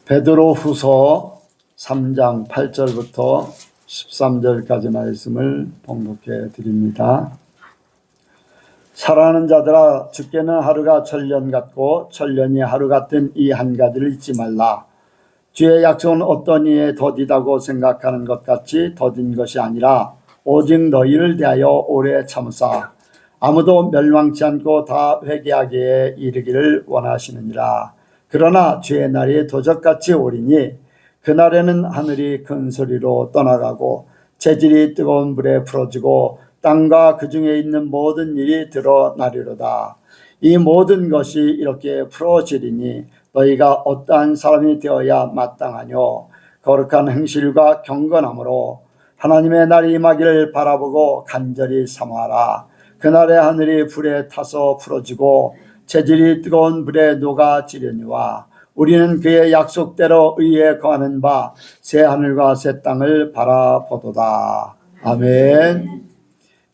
베드로후서 3장 8절부터 13절까지 말씀을 봉독해 드립니다. 사랑하는 자들아, 주께는 하루가 천년 같고 천년이 하루 같은 이 한 가지를 잊지 말라. 주의 약속은 어떤 이에 더디다고 생각하는 것 같이 더딘 것이 아니라 오직 너희를 대하여 오래 참으사 아무도 멸망치 않고 다 회개하기에 이르기를 원하시느니라. 그러나 주의 날이 도적같이 오리니 그날에는 하늘이 큰 소리로 떠나가고 재질이 뜨거운 불에 풀어지고 땅과 그 중에 있는 모든 일이 드러나리로다. 이 모든 것이 이렇게 풀어지리니 너희가 어떠한 사람이 되어야 마땅하뇨. 거룩한 행실과 경건함으로 하나님의 날이 임하기를 바라보고 간절히 사모하라. 그날에 하늘이 불에 타서 풀어지고 재질이 뜨거운 불에 녹아지려니와 우리는 그의 약속대로 의에 거하는 바 새 하늘과 새 땅을 바라보도다. 아멘.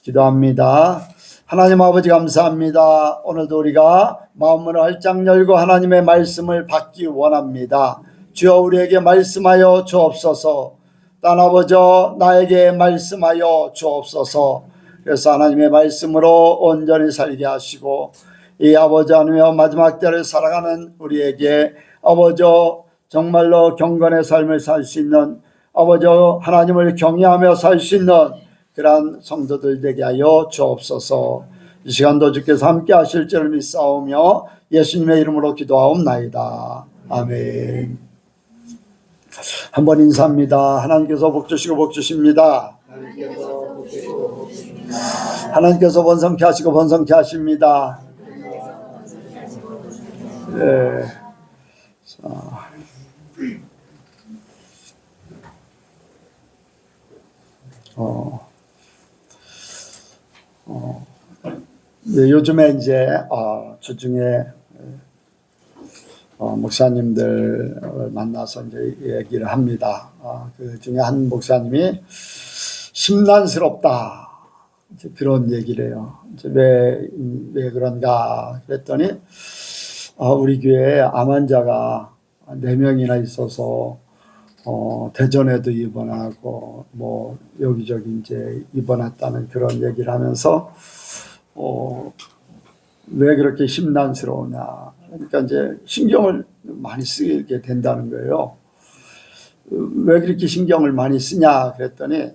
기도합니다. 하나님 아버지 감사합니다. 오늘도 우리가 마음문을 활짝 열고 하나님의 말씀을 받기 원합니다. 주여 우리에게 말씀하여 주옵소서. 땅 아버지 나에게 말씀하여 주옵소서. 그래서 하나님의 말씀으로 온전히 살게 하시고 이 아버지 하나님의 마지막 때를 살아가는 우리에게 아버지 정말로 경건의 삶을 살 수 있는 아버지 하나님을 경외하며 살 수 있는 그러한 성도들 되게 하여 주옵소서. 이 시간도 주께서 함께 하실 줄을 믿사오며 예수님의 이름으로 기도하옵나이다. 아멘. 한번 인사합니다. 하나님께서 복 주시고 복 주십니다. 하나님께서 번성케 하시고 번성케 하십니다. 네. 네, 요즘에 이제 주중에 목사님들 만나서 이제 얘기를 합니다. 그 중에 한 목사님이 심란스럽다 이제 그런 얘기를 해요. 이제 왜 그런가 그랬더니 우리 교회에 암 환자가 4명이나 있어서 대전에도 입원하고 뭐 여기저기 이제 입원했다는 그런 얘기를 하면서 왜 그렇게 심란스러우냐. 그러니까 이제 신경을 많이 쓰게 된다는 거예요. 왜 그렇게 신경을 많이 쓰냐 그랬더니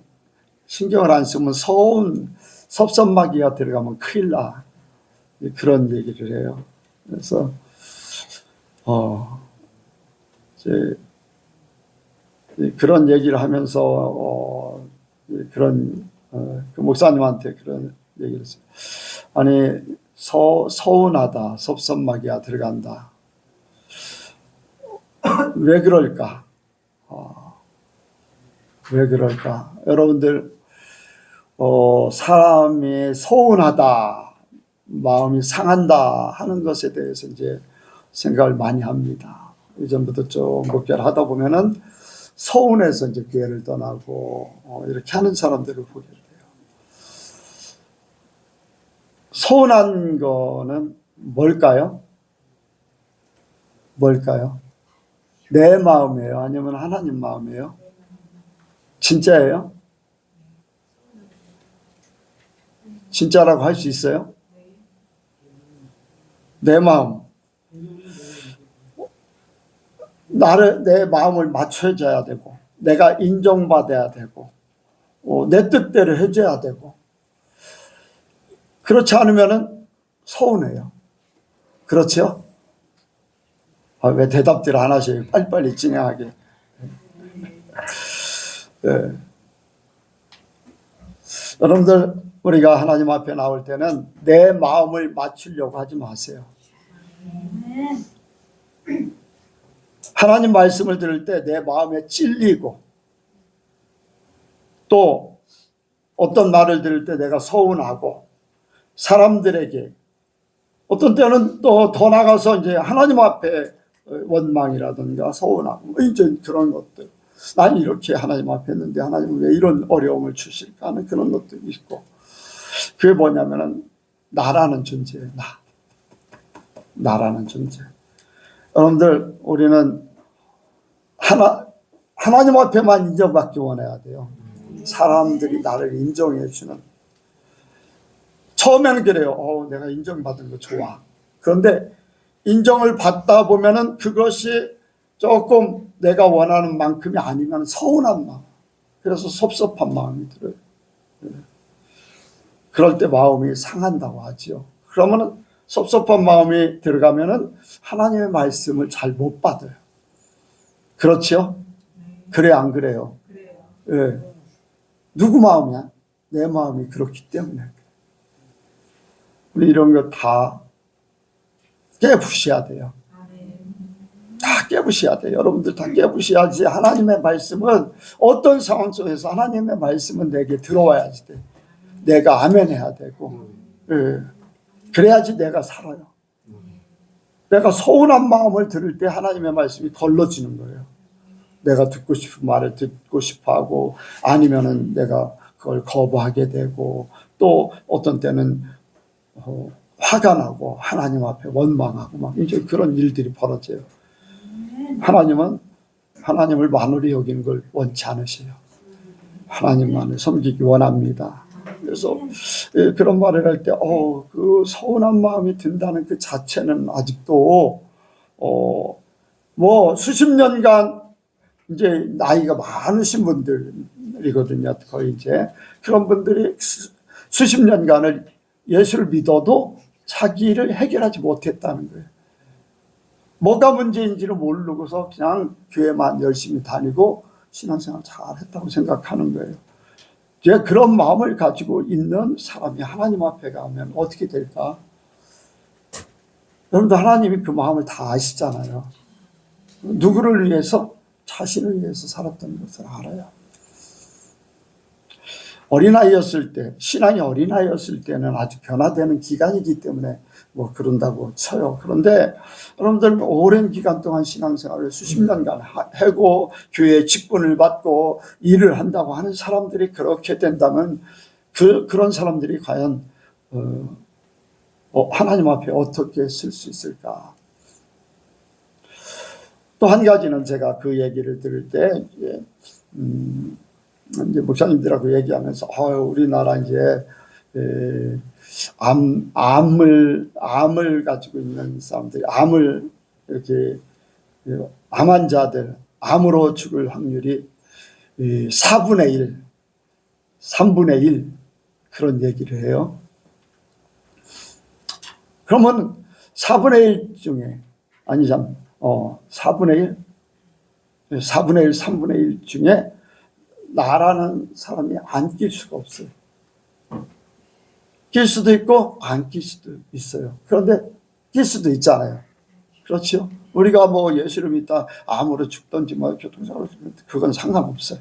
신경을 안 쓰면 섭섭마귀가 들어가면 큰일 나. 그런 얘기를 해요. 그래서 이제 그런 얘기를 하면서 그 목사님한테 그런 얘기를 했어요. 아니 서운하다. 섭섭마귀가 들어간다. 왜 그럴까? 왜 그럴까? 여러분들 사람이 서운하다, 마음이 상한다 하는 것에 대해서 이제 생각을 많이 합니다. 이전부터 좀 목회를 하다 보면은 서운해서 이제 교회를 떠나고 이렇게 하는 사람들을 보게 돼요. 서운한 거는 뭘까요? 뭘까요? 내 마음이에요? 아니면 하나님 마음이에요? 진짜예요? 진짜라고 할 수 있어요? 내 마음. 내 마음을 맞춰줘야 되고, 내가 인정받아야 되고, 내 뜻대로 해줘야 되고, 그렇지 않으면은 서운해요. 그렇죠? 왜 대답들 안 하셔요? 빨리빨리 진행하게. 네. 여러분들, 우리가 하나님 앞에 나올 때는 내 마음을 맞추려고 하지 마세요. 하나님 말씀을 들을 때 내 마음에 찔리고 또 어떤 말을 들을 때 내가 서운하고 사람들에게 어떤 때는 또 더 나가서 이제 하나님 앞에 원망이라든가 서운하고 이제 그런 것들. 난 이렇게 하나님 앞에 했는데 하나님은 왜 이런 어려움을 주실까 하는 그런 것들이 있고 그게 뭐냐면은 나라는 존재예요. 나라는 존재. 여러분들, 우리는 하나님 앞에만 인정받기 원해야 돼요. 사람들이 나를 인정해 주는. 처음에는 그래요. 내가 인정받은 거 좋아. 그런데 인정을 받다 보면은 그것이 조금 내가 원하는 만큼이 아니면 서운한 마음, 그래서 섭섭한 마음이 들어요. 그럴 때 마음이 상한다고 하죠. 그러면은 섭섭한 마음이 들어가면은 하나님의 말씀을 잘 못 받아요. 그렇죠? 그래, 안 그래요? 예. 누구 마음이야? 내 마음이 그렇기 때문에. 우리 이런 거 다 깨부셔야 돼요. 다 깨부셔야 돼요. 여러분들 다 깨부셔야지. 하나님의 말씀은 어떤 상황 속에서 하나님의 말씀은 내게 들어와야지 돼. 내가 아멘 해야 되고. 예. 그래야지 내가 살아요. 내가 서운한 마음을 들을 때 하나님의 말씀이 걸러지는 거예요. 내가 듣고 싶은 말을 듣고 싶어 하고, 아니면은 내가 그걸 거부하게 되고, 또 어떤 때는 화가 나고 하나님 앞에 원망하고 막 이제 그런 일들이 벌어져요. 하나님은 하나님을 만홀히 여기는 걸 원치 않으세요. 하나님만을 섬기기 원합니다. 그래서 그런 말을 할 때 그 서운한 마음이 든다는 그 자체는 아직도 뭐 수십 년간 이제 나이가 많으신 분들이거든요. 거의 이제 그런 분들이 수십 년간을 예수를 믿어도 자기를 해결하지 못했다는 거예요. 뭐가 문제인지를 모르고서 그냥 교회만 열심히 다니고 신앙생활 잘했다고 생각하는 거예요. 이제 그런 마음을 가지고 있는 사람이 하나님 앞에 가면 어떻게 될까? 여러분들, 하나님이 그 마음을 다 아시잖아요. 누구를 위해서? 자신을 위해서 살았던 것을 알아요. 어린아이였을 때, 신앙이 어린아이였을 때는 아직 변화되는 기간이기 때문에 뭐 그런다고 쳐요. 그런데 여러분들, 오랜 기간 동안 신앙생활을 수십 년간 하고 교회에 직분을 받고 일을 한다고 하는 사람들이 그렇게 된다면 그런 사람들이 과연 하나님 앞에 어떻게 쓸 수 있을까? 또 한 가지는 제가 그 얘기를 들을 때 이제 목사님들하고 얘기하면서 우리나라 이제 암을 가지고 있는 사람들이, 암을 이렇게 암 환자들, 암으로 죽을 확률이 4분의 1, 3분의 1 그런 얘기를 해요. 그러면 4분의 1 중에 4분의 1, 3분의 1 중에 나라는 사람이 안 낄 수가 없어요. 낄 수도 있고 안 낄 수도 있어요. 그런데 낄 수도 있잖아요. 그렇죠? 우리가 뭐 예수를 믿다 암으로 죽든지 뭐 교통사고로 죽든지 그건 상관없어요.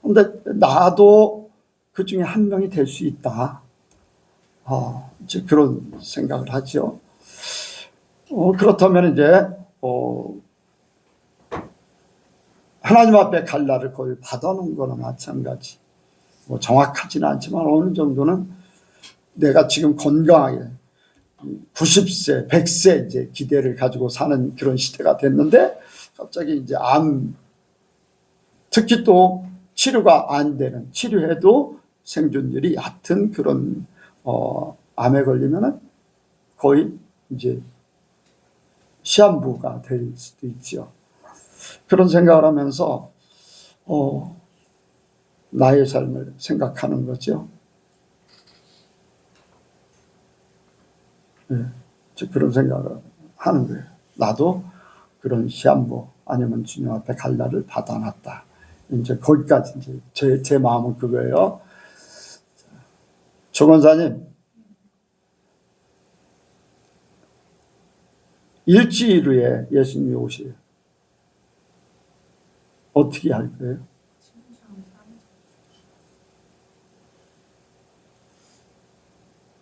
그런데 나도 그 중에 한 명이 될 수 있다. 이제 그런 생각을 하죠. 그렇다면 이제 하나님 앞에 갈 날을 거의 받아놓은 거나 마찬가지. 뭐 정확하지는 않지만 어느 정도는 내가 지금 건강하게 90세, 100세 이제 기대를 가지고 사는 그런 시대가 됐는데 갑자기 이제 특히 또 치료가 안 되는, 치료해도 생존율이 얕은 그런 암에 걸리면은 거의 이제 시한부가 될 수도 있죠. 그런 생각을 하면서 나의 삶을 생각하는 거죠. 그런 생각을 하는 거예요. 나도 그런 시한부 아니면 주님 앞에 갈 날을 받아놨다. 이제 거기까지 이제 제 마음은 그거예요. 조 권사님, 일주일 후에 예수님이 오시요. 어떻게 할 거예요?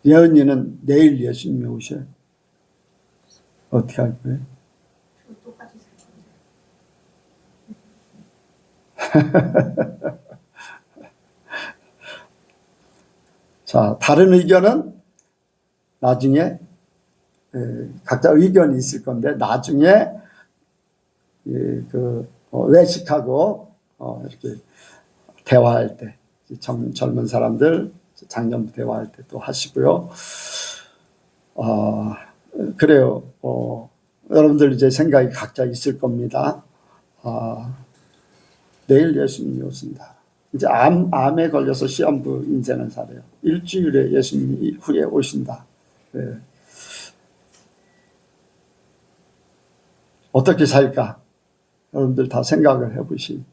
예언이는 내일 예수님이 오셔요. 어떻게 할 거예요? 똑같이 살 건데. 자, 다른 의견은 나중에 각자 의견이 있을 건데 나중에 외식하고 이렇게 대화할 때 젊은 사람들 장년부 대화할 때 또 하시고요. 그래요. 여러분들 이제 생각이 각자 있을 겁니다. 내일 예수님이 오신다. 이제 암에 걸려서 시험부 인생을 살아요. 일주일에 예수님이 후에 오신다. 네. 어떻게 살까? 여러분들 다 생각을 해보시.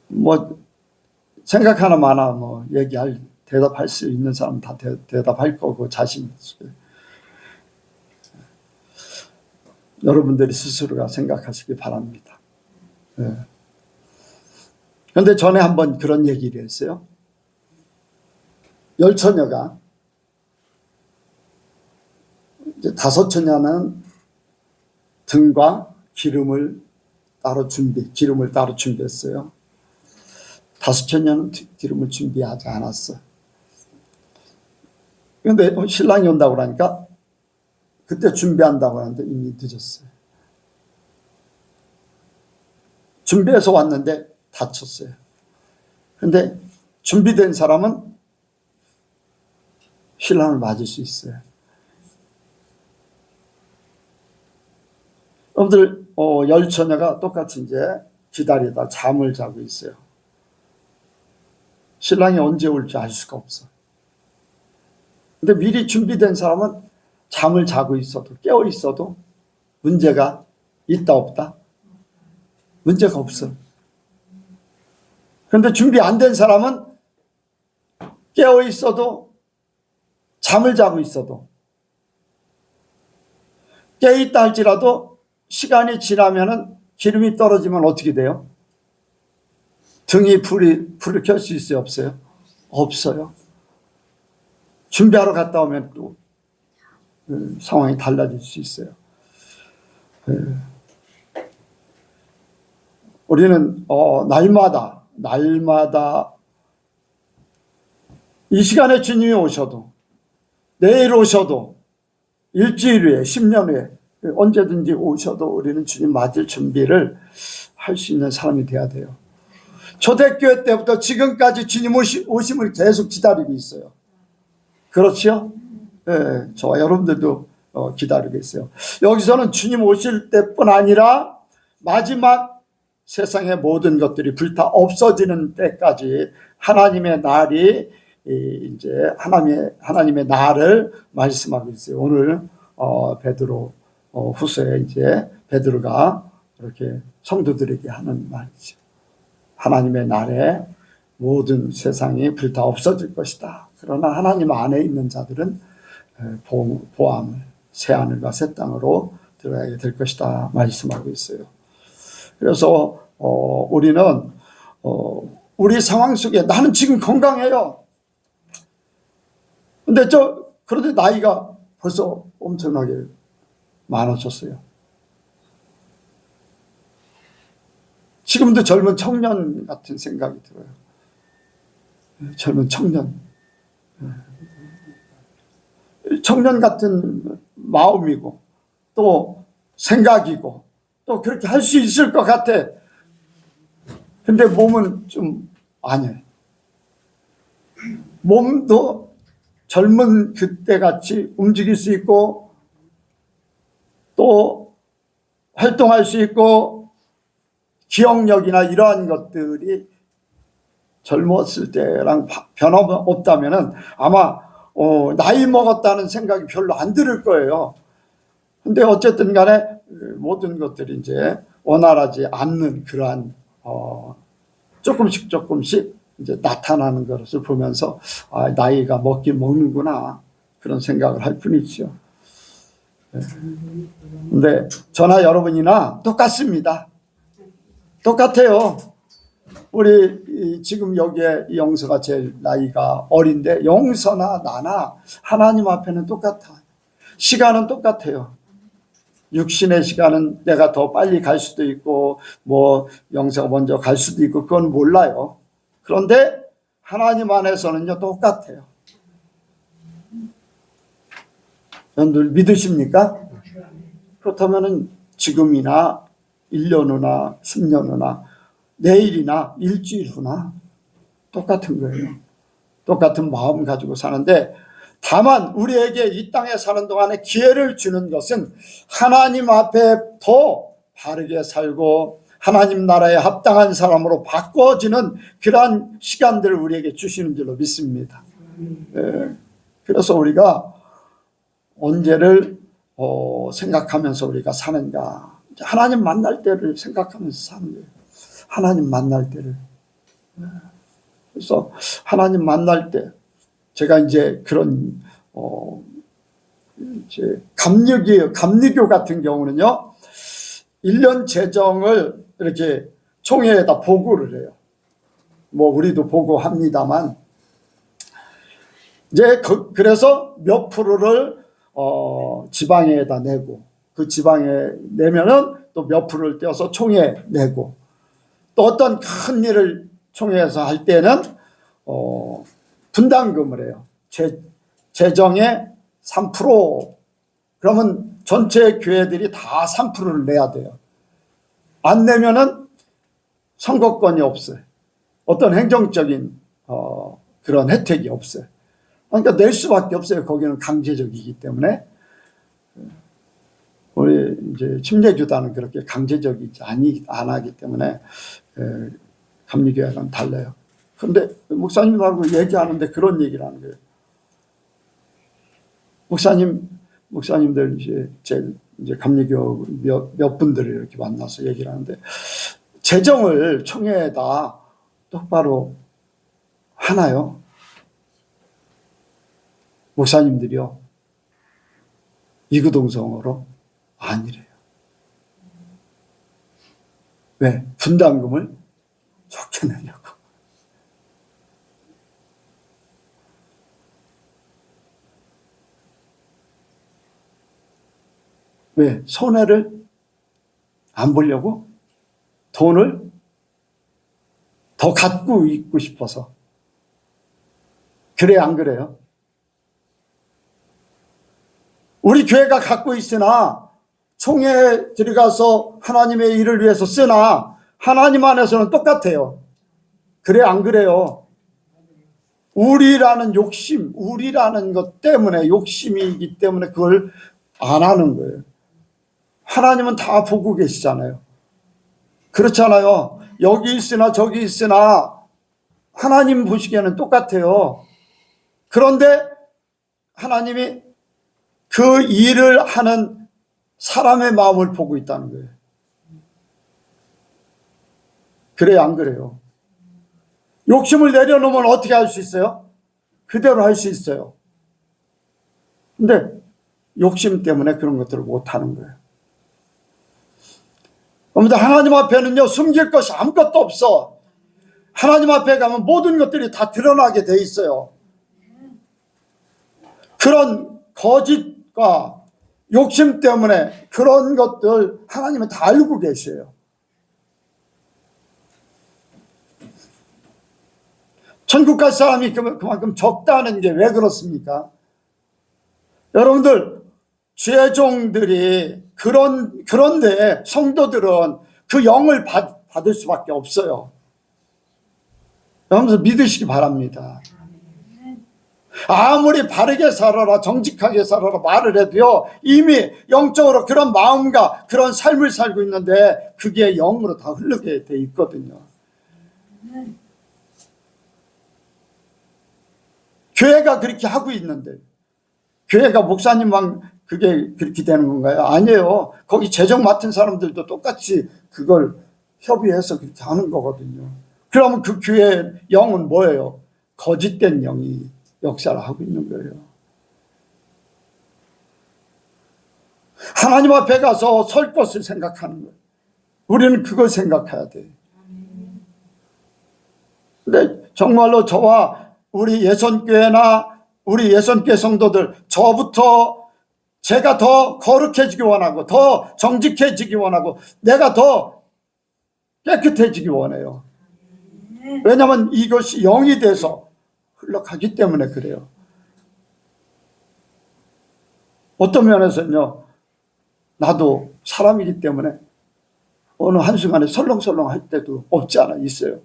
뭐 생각 하나 많아 뭐 대답할 수 있는 사람 다 대답할 거고 자신 있어요. 여러분들이 스스로가 생각하시기 바랍니다. 그런데 네. 전에 한번 그런 얘기를 했어요. 열처녀가 이제 5처녀는 등과 기름을 따로 준비했어요. 5처녀는 기름을 준비하지 않았어. 그런데 신랑이 온다고 그러니까 그때 준비한다고 하는데 이미 늦었어요. 준비해서 왔는데 다쳤어요. 그런데 준비된 사람은 신랑을 맞을 수 있어요. 여러분들 열처녀가 똑같이 이제 기다리다 잠을 자고 있어요. 신랑이 언제 올지 알 수가 없어. 근데 미리 준비된 사람은 잠을 자고 있어도 깨어 있어도 문제가 있다 없다? 문제가 없어. 그런데 준비 안 된 사람은 깨어 있어도 잠을 자고 있어도 깨어 있다 할지라도 시간이 지나면은 기름이 떨어지면 어떻게 돼요? 등이 불을 켤 수 있어요? 없어요? 없어요. 준비하러 갔다 오면 또 상황이 달라질 수 있어요. 우리는 날마다 이 시간에 주님이 오셔도 내일 오셔도 일주일 후에 10년 후에 언제든지 오셔도 우리는 주님 맞을 준비를 할 수 있는 사람이 돼야 돼요. 초대교회 때부터 지금까지 주님 오심을 계속 기다리고 있어요. 그렇죠? 네, 저와 여러분들도 기다리고 있어요. 여기서는 주님 오실 때뿐 아니라 마지막 세상의 모든 것들이 불타 없어지는 때까지 하나님의 날이 이제 하나님의 날을 말씀하고 있어요. 오늘 베드로 후서에 이제 베드로가 이렇게 성도들에게 하는 말이죠. 하나님의 날에 모든 세상이 불타 없어질 것이다. 그러나 하나님 안에 있는 자들은 보암을 새하늘과 새 땅으로 들어가게 될 것이다 말씀하고 있어요. 그래서 우리는 우리 상황 속에 나는 지금 건강해요. 근데 그런데 나이가 벌써 엄청나게 많아졌어요. 지금도 젊은 청년 같은 생각이 들어요. 젊은 청년 같은 마음이고 또 생각이고 또 그렇게 할 수 있을 것 같아. 근데 몸은 좀 아니에요. 몸도 젊은 그때 같이 움직일 수 있고 또 활동할 수 있고 기억력이나 이러한 것들이 젊었을 때랑 변함없다면은 아마 나이 먹었다는 생각이 별로 안 들을 거예요. 근데 어쨌든 간에 모든 것들이 이제 원활하지 않는 그러한 조금씩 이제 나타나는 것을 보면서 나이가 먹긴 먹는구나 그런 생각을 할 뿐이죠. 근데 저나 여러분이나 똑같습니다. 똑같아요. 우리 지금 여기에 영서가 제일 나이가 어린데 영서나 나나 하나님 앞에는 똑같아. 시간은 똑같아요. 육신의 시간은 내가 더 빨리 갈 수도 있고 뭐 영서가 먼저 갈 수도 있고 그건 몰라요. 그런데 하나님 안에서는요 똑같아요. 여러분들 믿으십니까? 그렇다면 지금이나 1년 후나 10년 후나 내일이나 일주일 후나 똑같은 거예요. 똑같은 마음 가지고 사는데, 다만 우리에게 이 땅에 사는 동안에 기회를 주는 것은 하나님 앞에 더 바르게 살고 하나님 나라에 합당한 사람으로 바꿔지는 그러한 시간들을 우리에게 주시는 줄로 믿습니다. 그래서 우리가 언제를 생각하면서 우리가 사는가, 하나님 만날 때를 생각하면서 사는 거예요. 하나님 만날 때를. 그래서 하나님 만날 때 제가 이제 그런 이제 감리교 같은 경우는요, 1년 재정을 이렇게 총회에다 보고를 해요. 뭐 우리도 보고합니다만, 이제 그래서 몇 프로를 지방에다 내고, 그 지방에 내면은 또 몇 프로를 떼어서 총회에 내고, 또 어떤 큰 일을 총회에서 할 때는 분담금을 해요. 재정의 3%. 그러면 전체 교회들이 다 3%를 내야 돼요. 안 내면은 선거권이 없어요. 어떤 행정적인 그런 혜택이 없어요. 그러니까 낼 수밖에 없어요. 거기는 강제적이기 때문에. 우리 이제 침례교단은 그렇게 강제적이지 안 하기 때문에 감리교회는 달라요. 그런데 목사님하고 얘기하는데 그런 얘기를 하는 거예요. 목사님들 이제 감리교 몇 분들을 이렇게 만나서 얘기를 하는데, 재정을 총회에다 똑바로 하나요? 목사님들이요, 이구동성으로 아니래요. 왜? 분담금을 적게 내려고. 왜? 손해를 안 보려고? 돈을 더 갖고 있고 싶어서. 그래, 안 그래요? 우리 교회가 갖고 있으나, 총회에 들어가서 하나님의 일을 위해서 쓰나, 하나님 안에서는 똑같아요. 그래, 안 그래요? 우리라는 욕심, 우리라는 것 때문에, 욕심이기 때문에 그걸 안 하는 거예요. 하나님은 다 보고 계시잖아요. 그렇잖아요. 여기 있으나 저기 있으나 하나님 보시기에는 똑같아요. 그런데 하나님이 그 일을 하는 사람의 마음을 보고 있다는 거예요. 그래요, 안 그래요? 욕심을 내려놓으면 어떻게 할 수 있어요? 그대로 할 수 있어요. 근데 욕심 때문에 그런 것들을 못 하는 거예요. 그런데 하나님 앞에는요, 숨길 것이 아무것도 없어. 하나님 앞에 가면 모든 것들이 다 드러나게 돼 있어요. 그런 거짓과 욕심 때문에 그런 것들 하나님은 다 알고 계세요. 천국 갈 사람이 그만큼 적다는 게 왜 그렇습니까? 여러분들, 죄종들이 그런데 성도들은 그 영을 받을 수밖에 없어요. 여러분들 믿으시기 바랍니다. 아무리 바르게 살아라, 정직하게 살아라 말을 해도요, 이미 영적으로 그런 마음과 그런 삶을 살고 있는데 그게 영으로 다 흐르게 돼 있거든요. 교회가 그렇게 하고 있는데, 교회가 목사님만 그게 그렇게 되는 건가요? 아니에요. 거기 재정 맡은 사람들도 똑같이 그걸 협의해서 그렇게 하는 거거든요. 그러면 그 교회의 영은 뭐예요? 거짓된 영이 역사를 하고 있는 거예요. 하나님 앞에 가서 설 것을 생각하는 거예요. 우리는 그걸 생각해야 돼요. 근데 정말로 저와 우리 예선교회나 우리 예선교회 성도들, 저부터 제가 더 거룩해지기 원하고 더 정직해지기 원하고 내가 더 깨끗해지기 원해요. 왜냐하면 이것이 영이 돼서 흘러가기 때문에 그래요. 어떤 면에서는요, 나도 사람이기 때문에 어느 한순간에 설렁설렁 할 때도 없지 않아 있어요.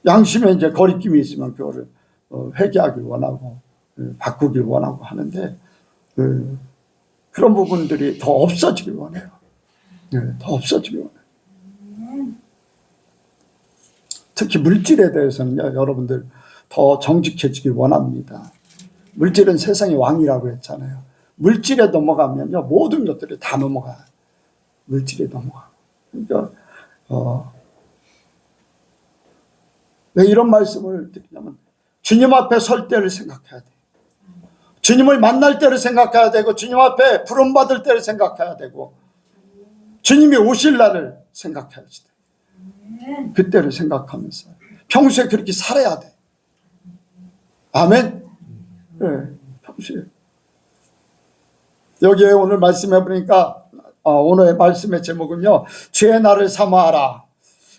양심에 이제 거리낌이 있으면 그거를 회개하길 원하고 바꾸길 원하고 하는데 그런 부분들이 더 없어지길 원해요. 더 없어지길 원해요. 특히 물질에 대해서는요, 여러분들 더 정직해지길 원합니다. 물질은 세상의 왕이라고 했잖아요. 물질에 넘어가면요, 모든 것들이 다 넘어가요. 물질에 넘어가. 그러니까 왜 이런 말씀을 드리냐면, 주님 앞에 설 때를 생각해야 돼요. 주님을 만날 때를 생각해야 되고, 주님 앞에 부름받을 때를 생각해야 되고, 주님이 오실 날을 생각해야지 돼. 그때를 생각하면서 평소에 그렇게 살아야 돼. 아멘. 네, 평소에. 여기에 오늘 말씀해 보니까 오늘의 말씀의 제목은요, 주의 날을 사모하라.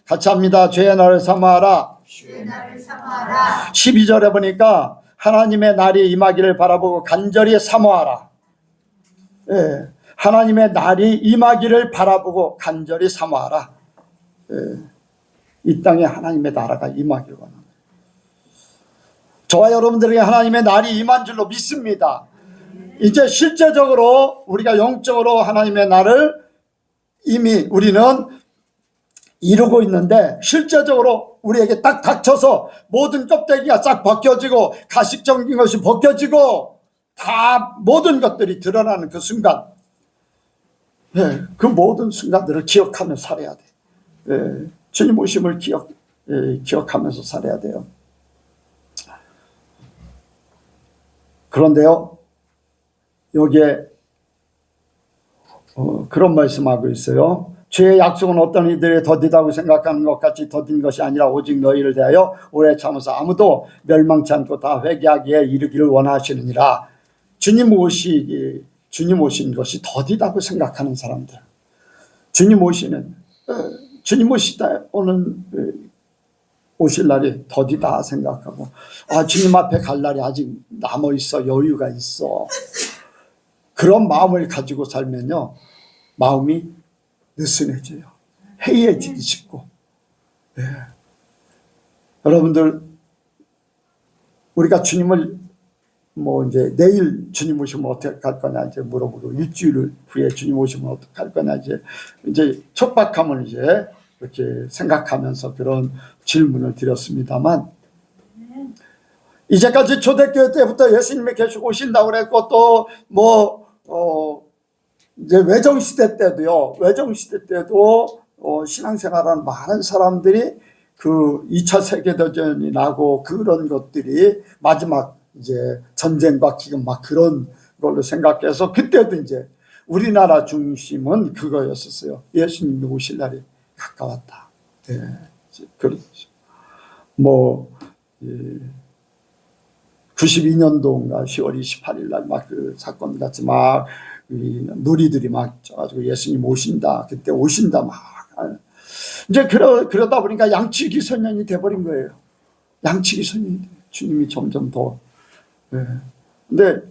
같이 합니다. 주의 날을 사모하라. 주의 날을 사모하라. 12절에 보니까 하나님의 날이 임하기를 바라보고 간절히 사모하라. 예, 하나님의 날이 임하기를 바라보고 간절히 사모하라. 예, 이 땅에 하나님의 나라가 임하기를 원합니다. 저와 여러분들에게 하나님의 날이 임한 줄로 믿습니다. 이제 실제적으로 우리가 영적으로 하나님의 날을 이미 우리는 이루고 있는데, 실제적으로 우리에게 딱 닥쳐서 모든 껍데기가 싹 벗겨지고 가식적인 것이 벗겨지고 다 모든 것들이 드러나는 그 순간, 그 모든 순간들을 기억하며 살아야 돼. 주님 오심을 기억하면서 살아야 돼요. 그런데요, 여기에 그런 말씀하고 있어요. 주의 약속은 어떤 이들이 더디다고 생각하는 것 같이 더딘 것이 아니라 오직 너희를 대하여 오래 참아서 아무도 멸망치 않고 다 회개하기에 이르기를 원하시느니라. 주님 오신 것이 더디다고 생각하는 사람들, 주님 오시다 오는 오실 날이 더디다 생각하고, 주님 앞에 갈 날이 아직 남아 있어, 여유가 있어, 그런 마음을 가지고 살면요, 마음이 느슨해져요. 해이해지기 쉽고. 여러분들, 우리가 주님을 이제 내일 주님 오시면 어떻게 할 거냐 이제 물어보고, 일주일 후에 주님 오시면 어떻게 할 거냐 이제 촉박함을 이제 이렇게 생각하면서 그런 질문을 드렸습니다만, 이제까지 초대교회 때부터 예수님이 계속 오신다고 그랬고, 또 이제 외정시대 때도 신앙생활하는 많은 사람들이 그 2차 세계대전이 나고 그런 것들이 마지막 이제 전쟁과 기금 막 그런 걸로 생각해서, 그때도 이제 우리나라 중심은 그거였었어요. 예수님이 오실 날이 가까웠다. 그렇죠. 92년도인가 10월 28일 날 막 그 사건 같이 막 누리들이 막 쪄가지고 예수님 오신다, 그때 오신다 막. 이제 그러다 보니까 양치기 소년이 돼버린 거예요. 양치기 소년이 돼. 주님이 점점 더. 근데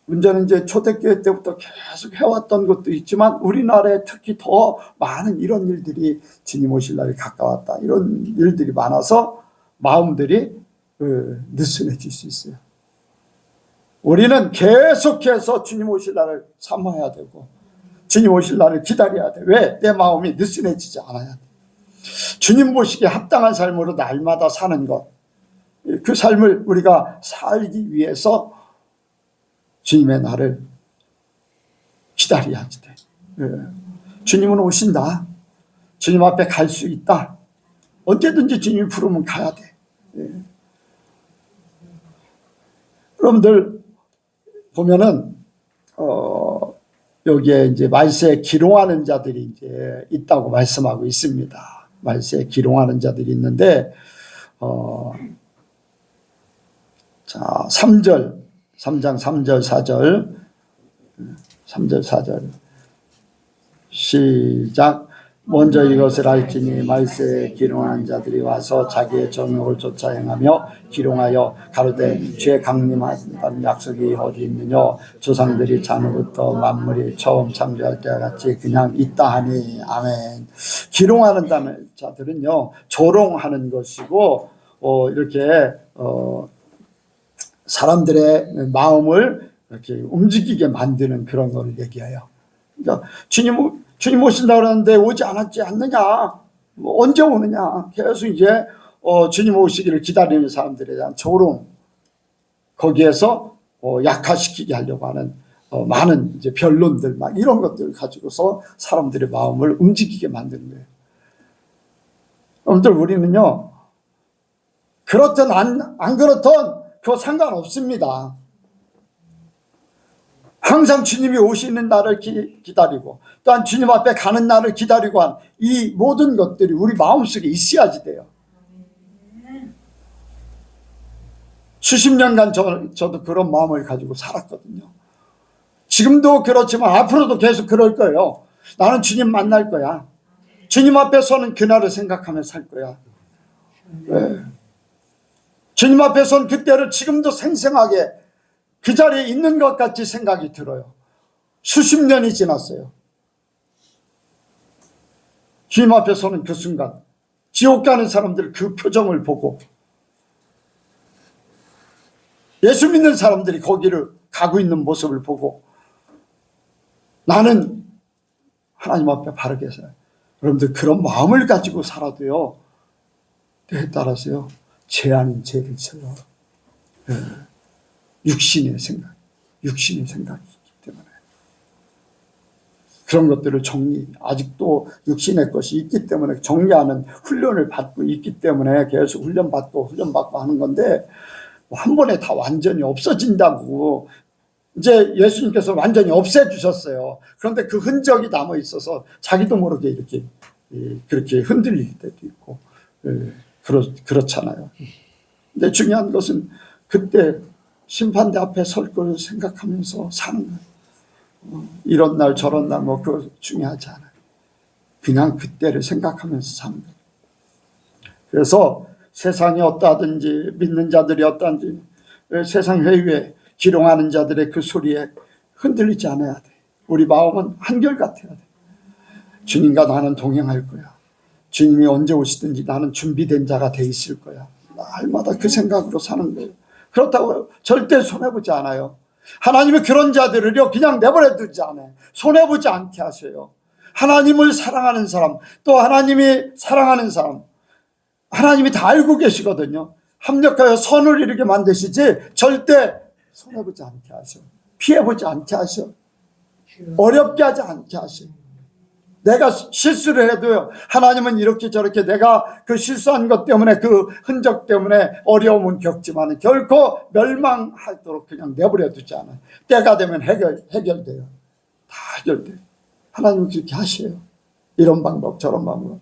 문제는 이제 초대교회 때부터 계속 해왔던 것도 있지만, 우리나라에 특히 더 많은 이런 일들이, 주님 오실 날이 가까웠다, 이런 일들이 많아서 마음들이 느슨해질 수 있어요. 우리는 계속해서 주님 오실 날을 사모해야 되고, 주님 오실 날을 기다려야 돼. 왜? 내 마음이 느슨해지지 않아야 돼. 주님 보시기에 합당한 삶으로 날마다 사는 것, 그 삶을 우리가 살기 위해서 주님의 날을 기다려야지 돼. 주님은 오신다. 주님 앞에 갈 수 있다. 언제든지 주님이 부르면 가야 돼. 여러분들 보면은 여기에 이제 말세에 기롱하는 자들이 이제 있다고 말씀하고 있습니다. 말세에 기롱하는 자들이 있는데, 자, 3장 3절 4절 시작. 먼저 이것을 알지니 말세에 기롱하는 자들이 와서 자기의 정욕을 쫓아 행하며 기롱하여 가로되 죄 강림한다는 약속이 어디 있느냐. 조상들이 장부터 만물이 처음 창조할 때와 같이 그냥 있다 하니. 아멘. 기롱하는 자들은요 조롱하는 것이고 이렇게 사람들의 마음을 이렇게 움직이게 만드는 그런 걸 얘기해요. 그러니까 주님 오신다 그러는데 오지 않았지 않느냐, 뭐 언제 오느냐, 계속 이제 주님 오시기를 기다리는 사람들에 대한 조롱, 거기에서 약화시키게 하려고 하는 많은 이제 변론들, 막 이런 것들 가지고서 사람들의 마음을 움직이게 만드는 거예요. 여러분들, 우리는요 그렇든 안 그렇든 그거 상관없습니다. 항상 주님이 오시는 날을 기다리고 또한 주님 앞에 가는 날을 기다리고 한 이 모든 것들이 우리 마음속에 있어야지 돼요. 수십 년간 저도 그런 마음을 가지고 살았거든요. 지금도 그렇지만 앞으로도 계속 그럴 거예요. 나는 주님 만날 거야. 주님 앞에 서는 그날을 생각하며 살 거야. 네. 주님 앞에 선 그때를 지금도 생생하게 그 자리에 있는 것 같이 생각이 들어요. 수십 년이 지났어요. 주님 앞에 서는 그 순간, 지옥 가는 사람들 그 표정을 보고, 예수 믿는 사람들이 거기를 가고 있는 모습을 보고, 나는 하나님 앞에 바르게 살아요. 여러분들, 그런 마음을 가지고 살아도요 때에 따라서요 죄 아닌 죄를 져요. 육신의 생각이 있기 때문에 그런 것들을 아직도 육신의 것이 있기 때문에 정리하는 훈련을 받고 있기 때문에 계속 훈련받고 하는 건데, 한 번에 다 완전히 없어진다고 이제 예수님께서 완전히 없애주셨어요. 그런데 그 흔적이 남아 있어서 자기도 모르게 이렇게 그렇게 흔들릴 때도 있고 그렇잖아요. 근데 중요한 것은 그때 심판대 앞에 설 걸 생각하면서 사는 거예요. 이런 날 저런 날 뭐 그거 중요하지 않아요. 그냥 그때를 생각하면서 사는 거예요. 그래서 세상이 어떠하든지 믿는 자들이 어떠한지 세상 회유에 기롱하는 자들의 그 소리에 흔들리지 않아야 돼. 우리 마음은 한결같아야 돼. 주님과 나는 동행할 거야. 주님이 언제 오시든지 나는 준비된 자가 돼 있을 거야. 날마다 그 생각으로 사는 거예요. 그렇다고 절대 손해보지 않아요. 하나님이 그런 자들을요 그냥 내버려 두지 않아요. 손해보지 않게 하셔요. 하나님을 사랑하는 사람, 또 하나님이 사랑하는 사람, 하나님이 다 알고 계시거든요. 합력하여 선을 이루게 만드시지 절대 손해보지 않게 하셔. 피해보지 않게 하셔. 어렵게 하지 않게 하셔. 내가 실수를 해도요 하나님은 이렇게 저렇게 내가 그 실수한 것 때문에 그 흔적 때문에 어려움은 겪지만 결코 멸망하도록 그냥 내버려 두지 않아요. 때가 되면 해결돼요. 다 해결돼요. 하나님은 그렇게 하셔요. 이런 방법 저런 방법.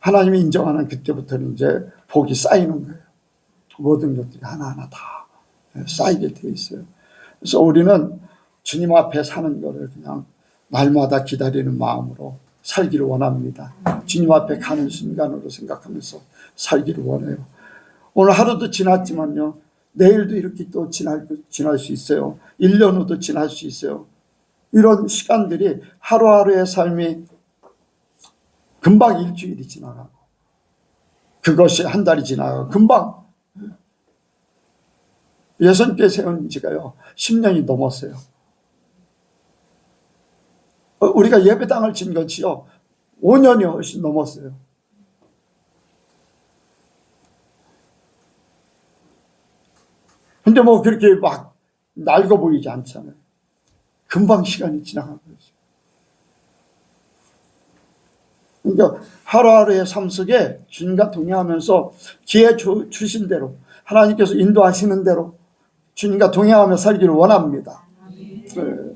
하나님이 인정하는 그때부터는 이제 복이 쌓이는 거예요. 모든 것들이 하나하나 다 쌓이게 돼 있어요. 그래서 우리는 주님 앞에 사는 것을 그냥 날마다 기다리는 마음으로 살기를 원합니다. 주님 앞에 가는 순간으로 생각하면서 살기를 원해요. 오늘 하루도 지났지만요 내일도 이렇게 또 지날 수 있어요. 1년 후도 지날 수 있어요. 이런 시간들이 하루하루의 삶이 금방 일주일이 지나가고 그것이 한 달이 지나가고 금방 예수님께 세운 지가요 10년이 넘었어요. 우리가 예배당을 진 것이요 5년이 훨씬 넘었어요. 근데 뭐 그렇게 막 낡아 보이지 않잖아요. 금방 시간이 지나간 거죠. 그러니까 하루하루의 삶 속에 주님과 동행하면서 기회 주신 대로 하나님께서 인도하시는 대로 주님과 동행하며 살기를 원합니다. 네.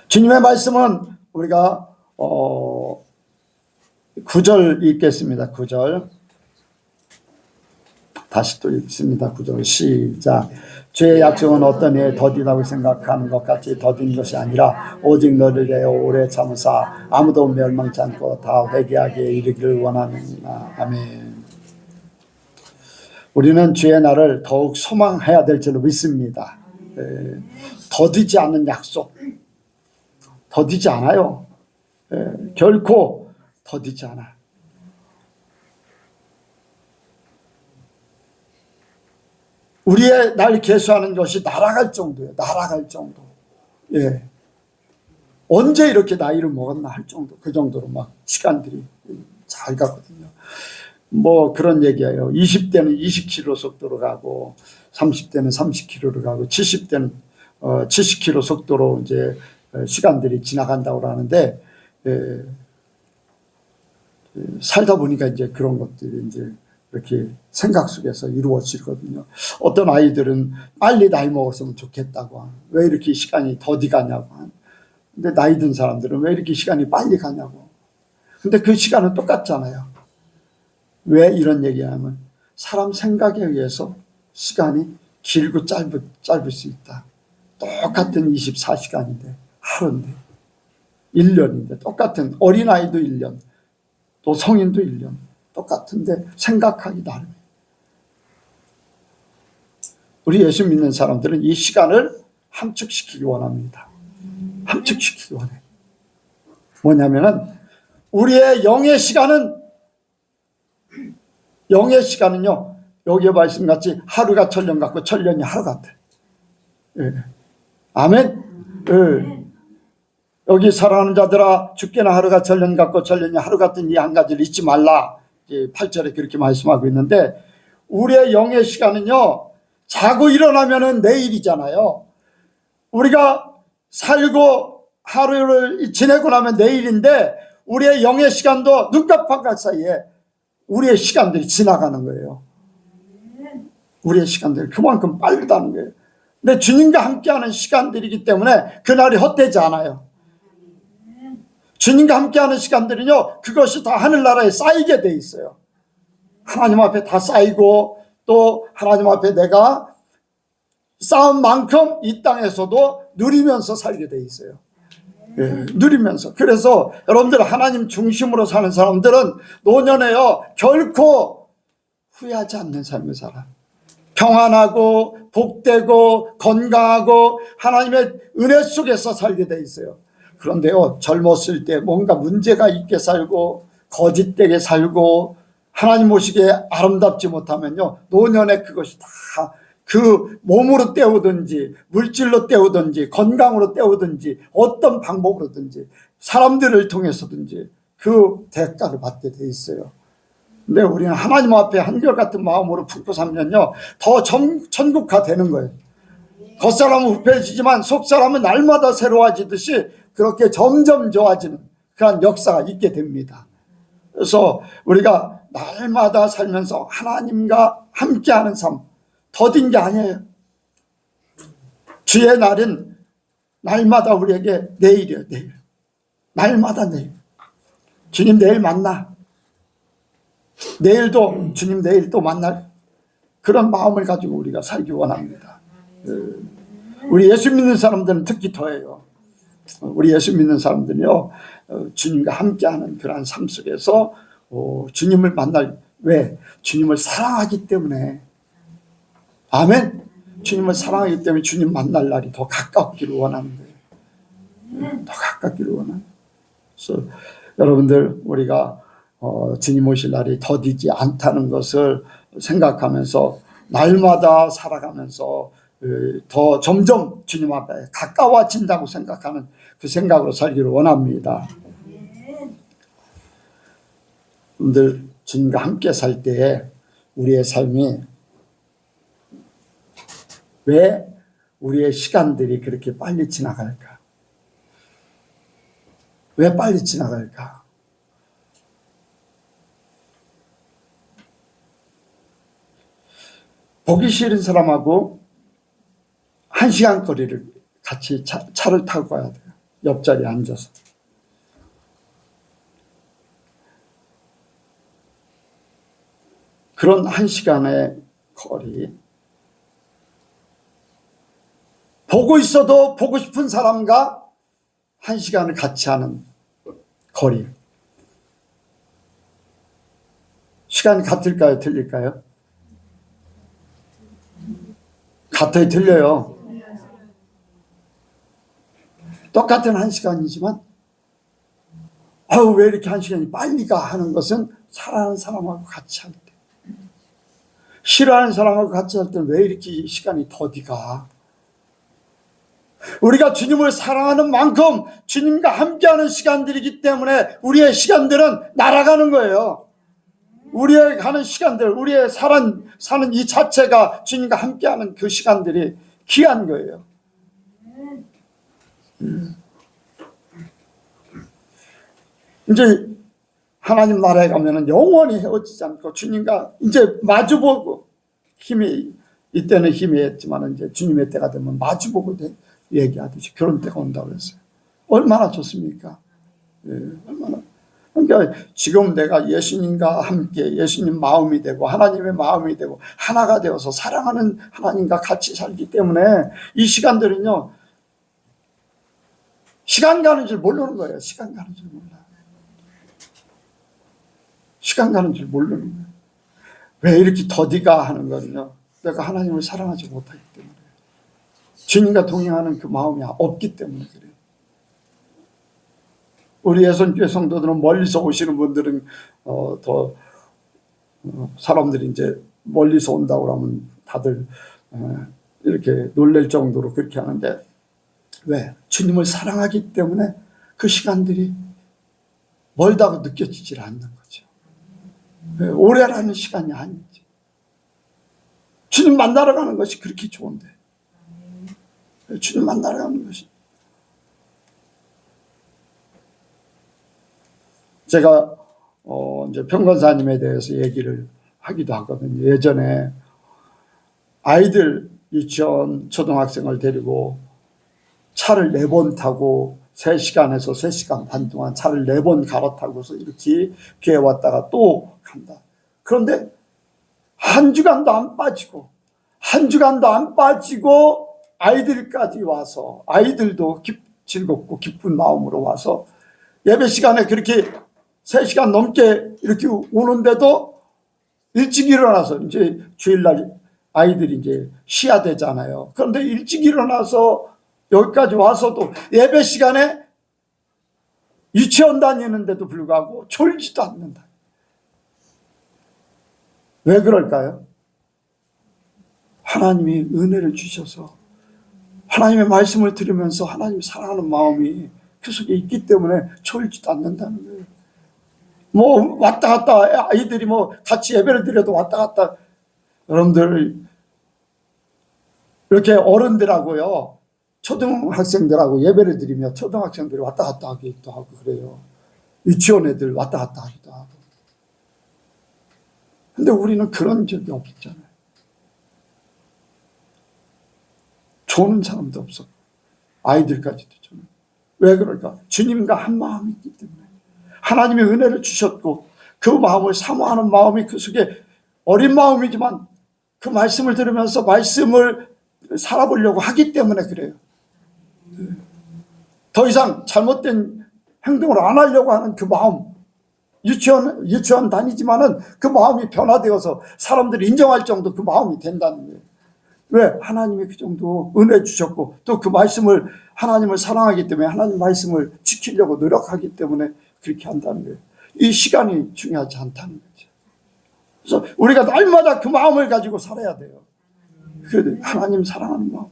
주님의 말씀은 우리가 9절 읽겠습니다. 9절 다 다시 또 읽습니다. 9절 시작. 주의 약속은 어떤 이에 더디다고 생각하는 것 같이 더딘 것이 아니라 오직 너를 위하여 오래 참으사 아무도 멸망치 않고 다 회개하기에 이르기를 원하느니라. 아멘. 우리는 주의 날을 더욱 소망해야 될 줄로 믿습니다. 더디지 않는 약속, 더디지 않아요. 결코 더디지 않아. 우리의 날 계수하는 것이 날아갈 정도예요. 날아갈 정도. 예. 언제 이렇게 나이를 먹었나 할 정도. 그 정도로 막 시간들이 잘 가거든요. 뭐 그런 얘기예요. 20대는 20km 속도로 가고 30대는 30km로 가고 70대는 70km 속도로 이제 시간들이 지나간다고 하는데 살다 보니까 이제 그런 것들이 이제 이렇게 생각 속에서 이루어지거든요. 어떤 아이들은 빨리 나이 먹었으면 좋겠다고 하는, 왜 이렇게 시간이 더디 가냐고 하는. 근데 나이 든 사람들은 왜 이렇게 시간이 빨리 가냐고. 근데 그 시간은 똑같잖아요. 왜 이런 얘기하면 사람 생각에 의해서 시간이 길고 짧을 수 있다. 똑같은 24시간인데 하루인데 1년인데 똑같은 어린아이도 1년 또 성인도 1년 똑같은데 생각하기 나름이에요. 우리 예수 믿는 사람들은 이 시간을 함축시키기 원합니다. 함축시키기 원해요. 뭐냐면은 우리의 영의 시간은요 여기에 말씀같이 하루가 천년 같고 천년이 하루 같아. 예. 아멘. 예. 여기 사랑하는 자들아 죽게나 하루가 천년 같고 천년이 하루 같은 이 한 가지를 잊지 말라. 8절에 그렇게 말씀하고 있는데 우리의 영의 시간은요 자고 일어나면은 내일이잖아요. 우리가 살고 하루를 지내고 나면 내일인데 우리의 영의 시간도 눈 깜빡할 사이에 우리의 시간들이 지나가는 거예요. 우리의 시간들이 그만큼 빠르다는 거예요. 근데 주님과 함께하는 시간들이기 때문에 그날이 헛되지 않아요. 주님과 함께하는 시간들은요 그것이 다 하늘나라에 쌓이게 돼 있어요. 하나님 앞에 다 쌓이고 또 하나님 앞에 내가 쌓은 만큼 이 땅에서도 누리면서 살게 돼 있어요. 예, 누리면서. 그래서 여러분들 하나님 중심으로 사는 사람들은 노년에요 결코 후회하지 않는 삶을 살아. 평안하고 복되고 건강하고 하나님의 은혜 속에서 살게 돼 있어요. 그런데요 젊었을 때 뭔가 문제가 있게 살고 거짓되게 살고 하나님 보시기에 아름답지 못하면요 노년에 그것이 다 그 몸으로 때우든지 물질로 때우든지 건강으로 때우든지 어떤 방법으로든지 사람들을 통해서든지 그 대가를 받게 돼 있어요. 근데 우리는 하나님 앞에 한결같은 마음으로 품고 살면요 더 천국화 되는 거예요. 겉사람은 후패해지지만 속사람은 날마다 새로워지듯이 그렇게 점점 좋아지는 그런 역사가 있게 됩니다. 그래서 우리가 날마다 살면서 하나님과 함께하는 삶 더딘 게 아니에요. 주의 날은 날마다 우리에게 내일이에요. 내일. 날마다 내일. 주님 내일 만나. 내일도 주님 내일 또 만날 그런 마음을 가지고 우리가 살기 원합니다. 우리 예수 믿는 사람들은 특히 더해요. 우리 예수 믿는 사람들은요 주님과 함께하는 그러한 삶 속에서 주님을 만날 왜? 주님을 사랑하기 때문에. 아멘. 주님을 사랑하기 때문에 주님 만날 날이 더 가깝기를 원하는 거예요. 더 가깝기를 원하는. 그래서 여러분들 우리가 주님 오실 날이 더디지 않다는 것을 생각하면서 날마다 살아가면서 더 점점 주님 앞에 가까워진다고 생각하는 그 생각으로 살기를 원합니다. 여러분들 주님과 함께 살 때에 우리의 삶이 왜 우리의 시간들이 그렇게 빨리 지나갈까? 왜 빨리 지나갈까? 보기 싫은 사람하고 1시간 거리를 같이 차를 타고 가야 돼요. 옆자리에 앉아서. 그런 1시간의 거리. 보고 있어도 보고 싶은 사람과 1시간을 같이 하는 거리. 시간이 같을까요? 틀릴까요? 같아요? 틀려요? 똑같은 1시간이지만 아우 왜 이렇게 1시간이 빨리 가 하는 것은 사랑하는 사람하고 같이 할 때, 싫어하는 사람하고 같이 할 때는 왜 이렇게 시간이 더디 가. 우리가 주님을 사랑하는 만큼 주님과 함께하는 시간들이기 때문에 우리의 시간들은 날아가는 거예요. 우리의 가는 시간들, 우리의 사는 이 자체가 주님과 함께하는 그 시간들이 귀한 거예요. 이제 하나님 나라에 가면은 영원히 헤어지지 않고 주님과 이제 마주보고, 이때는 희미했지만 이제 주님의 때가 되면 마주보고 얘기하듯이 그런 때가 온다고 그랬어요. 얼마나 좋습니까? 예, 얼마나. 그러니까 지금 내가 예수님과 함께 예수님 마음이 되고 하나님의 마음이 되고 하나가 되어서 사랑하는 하나님과 같이 살기 때문에 이 시간들은요, 시간 가는 줄 모르는 거예요. 시간 가는 줄 몰라. 시간 가는 줄 모르는 거예요. 왜 이렇게 더디가 하는 거는요, 내가 하나님을 사랑하지 못하기 때문에, 주님과 동행하는 그 마음이 없기 때문에 그래요. 우리 예선교회 성도들은 멀리서 오시는 분들은 사람들이 이제 멀리서 온다고 그러면 다들 이렇게 놀랄 정도로 그렇게 하는데, 왜? 주님을 사랑하기 때문에 그 시간들이 멀다고 느껴지질 않는 거죠. 오래라는 시간이 아니지. 주님 만나러 가는 것이 그렇게 좋은데, 주님 만나러 가는 것이. 제가 이제 평권사님에 대해서 얘기를 하기도 하거든요. 예전에 아이들 유치원 초등학생을 데리고 차를 4번 타고 3시간에서 3시간 반 동안 차를 4번 갈아타고서 이렇게 교회 왔다가 또 간다. 그런데 한 주간도 안 빠지고 아이들까지 와서, 아이들도 즐겁고 기쁜 마음으로 와서 예배 시간에 그렇게 3시간 넘게 이렇게 오는데도 일찍 일어나서, 이제 주일날 아이들이 이제 쉬어야 되잖아요. 그런데 일찍 일어나서 여기까지 와서도 예배 시간에 유치원 다니는데도 불구하고 졸지도 않는다. 왜 그럴까요? 하나님이 은혜를 주셔서 하나님의 말씀을 들으면서 하나님 사랑하는 마음이 그 속에 있기 때문에 졸지도 않는다는 거예요. 뭐 왔다 갔다 아이들이 뭐 같이 예배를 드려도 왔다 갔다. 여러분들 이렇게 어른들하고요, 초등학생들하고 예배를 드리며 초등학생들이 왔다 갔다 하기도 하고 그래요. 유치원 애들 왔다 갔다 하기도 하고. 근데 우리는 그런 적이 없잖아요. 조는 사람도 없었고 아이들까지도 조는. 왜 그럴까? 주님과 한 마음이 있기 때문에. 하나님의 은혜를 주셨고 그 마음을 사모하는 마음이 그 속에, 어린 마음이지만 그 말씀을 들으면서 말씀을 살아보려고 하기 때문에 그래요. 더 이상 잘못된 행동을 안 하려고 하는 그 마음, 유치원 다니지만은 그 마음이 변화되어서 사람들이 인정할 정도 그 마음이 된다는 거예요. 왜? 하나님이 그 정도 은혜 주셨고 또 그 말씀을, 하나님을 사랑하기 때문에 하나님 말씀을 지키려고 노력하기 때문에 그렇게 한다는 거예요. 이 시간이 중요하지 않다는 거죠. 그래서 우리가 날마다 그 마음을 가지고 살아야 돼요. 그 하나님 사랑하는 마음.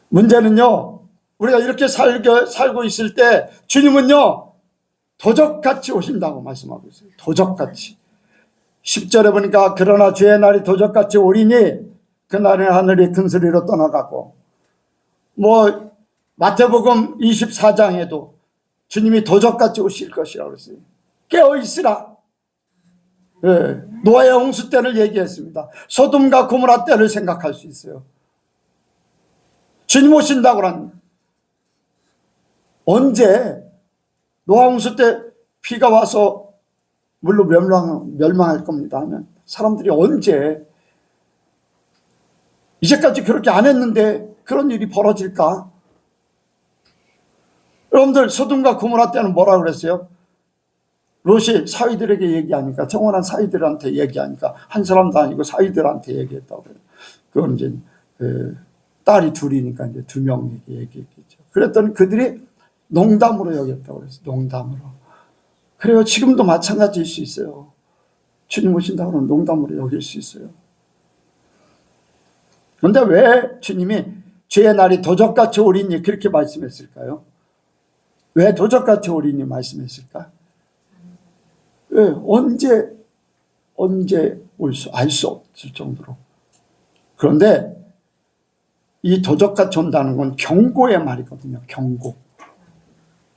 문제는요, 우리가 이렇게 살고 있을 때 주님은요 도적같이 오신다고 말씀하고 있어요. 도적같이. 10절에 보니까 그러나 주의 날이 도적같이 오리니 그날은 하늘이 큰 소리로 떠나가고, 뭐 마태복음 24장에도 주님이 도적같이 오실 것이라고 했어요. 깨어있으라. 네, 노아의 홍수 때를 얘기했습니다. 소돔과 고모라 때를 생각할 수 있어요. 주님 오신다고 하는, 언제 노아 홍수 때 비가 와서 물로 멸망할 겁니다 하면 사람들이 언제 이제까지 그렇게 안 했는데 그런 일이 벌어질까? 여러분들 소돔과 고모라 때는 뭐라 그랬어요? 롯이 사위들에게 얘기하니까, 정원한 사위들한테 얘기하니까 한 사람도 아니고 사위들한테 얘기했다고 그래요. 그건 이제 딸이 둘이니까 이제 두 명에게 얘기했겠죠. 그랬더니 그들이 농담으로 여겼다고 그랬어요. 농담으로. 그래요. 지금도 마찬가지일 수 있어요. 주님 오신다고 하면 농담으로 여길 수 있어요. 그런데 왜 주님이 죄의 날이 도적같이 오리니 그렇게 말씀했을까요? 왜 도적같이 오리니 말씀했을까? 왜? 언제 올 수 알 수 없을 정도로. 그런데 이 도적같이 온다는 건 경고의 말이거든요.